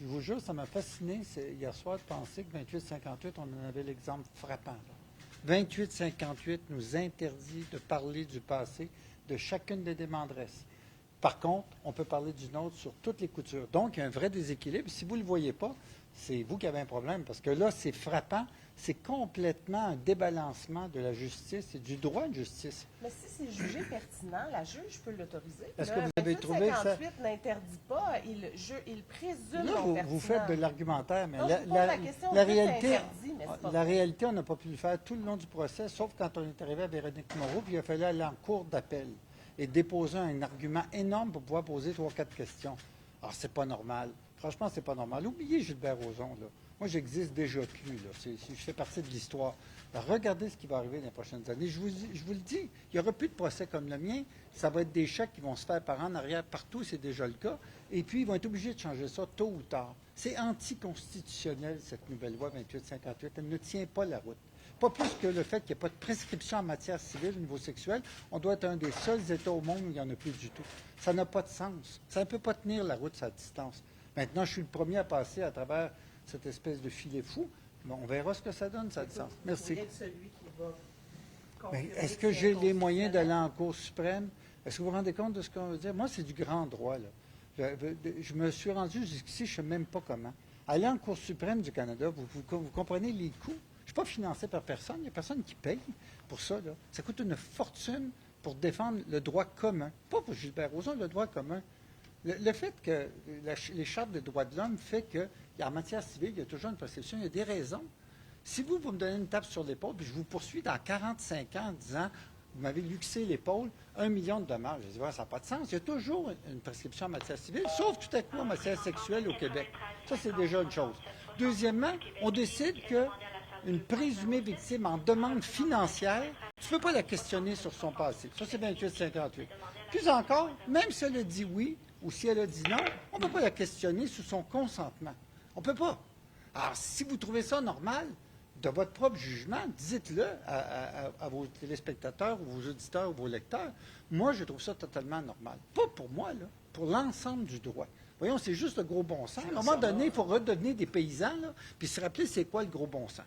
je vous jure, ça m'a fasciné hier soir de penser que 28-58, on en avait l'exemple frappant. 28-58 nous interdit de parler du passé de chacune des démandresses. Par contre, on peut parler d'une autre sur toutes les coutures. Donc, il y a un vrai déséquilibre. Si vous ne le voyez pas, c'est vous qui avez un problème, parce que là, c'est frappant. C'est complètement un débalancement de la justice et du droit de justice. Mais si c'est jugé pertinent, la juge peut l'autoriser. Est-ce que vous avez trouvé ça? 58 n'interdit pas, il présume Là, non vous faites de l'argumentaire, mais non, je vous pose la question, la oui, c'est réalité, interdit, mais c'est pas la vrai. réalité, on n'a pas pu le faire tout le long du procès, sauf quand on est arrivé à Véronique Moreau, puis il a fallu aller en cour d'appel et déposer un argument énorme pour pouvoir poser 3-4 questions. Alors, c'est pas normal. Franchement, c'est pas normal. Oubliez Gilbert Rozon, là. Moi, j'existe déjà plus, là. Je fais partie de l'histoire. Alors, regardez ce qui va arriver dans les prochaines années. Je vous le dis, il n'y aura plus de procès comme le mien. Ça va être des chèques qui vont se faire par en arrière partout, c'est déjà le cas. Et puis, ils vont être obligés de changer ça tôt ou tard. C'est anticonstitutionnel, cette nouvelle loi 28-58. Elle ne tient pas la route. Pas plus que le fait qu'il n'y ait pas de prescription en matière civile au niveau sexuel. On doit être un des seuls États au monde où il n'y en a plus du tout. Ça n'a pas de sens. Ça ne peut pas tenir la route à distance. Maintenant, je suis le premier à passer à travers cette espèce de filet fou. Mais on verra ce que ça donne, ça a du sens. Merci. Mais est-ce que j'ai les moyens d'aller en Cour suprême? Est-ce que vous vous rendez compte de ce qu'on veut dire? Moi, c'est du grand droit, là. Je me suis rendu jusqu'ici, je ne sais même pas comment. Aller en Cour suprême du Canada, vous comprenez les coûts? Je ne suis pas financé par personne. Il n'y a personne qui paye pour ça, là. Ça coûte une fortune pour défendre le droit commun. Pas pour Gilbert Rozon, le droit commun. Le fait que les chartes des droits de l'homme fait qu'en matière civile, il y a toujours une prescription, il y a des raisons. Si vous me donnez une tape sur l'épaule, puis je vous poursuis dans 45 ans en disant, vous m'avez luxé l'épaule, 1 million de dommages. Je dis, ouais, ça n'a pas de sens. Il y a toujours une prescription en matière civile, sauf tout à coup en matière sexuelle au Québec. Ça, c'est déjà une chose. Deuxièmement, on décide qu'une présumée victime en demande financière, tu ne peux pas la questionner sur son passé. Ça, c'est 28-58. Plus encore, même si elle a dit oui ou si elle a dit non, on ne peut pas la questionner sur son consentement. On ne peut pas. Alors, si vous trouvez ça normal, de votre propre jugement, dites-le à vos téléspectateurs ou vos auditeurs ou vos lecteurs. Moi, je trouve ça totalement normal. Pas pour moi, là, pour l'ensemble du droit. Voyons, c'est juste le gros bon sens. À un moment donné, il faut redevenir des paysans, là, puis se rappeler c'est quoi le gros bon sens.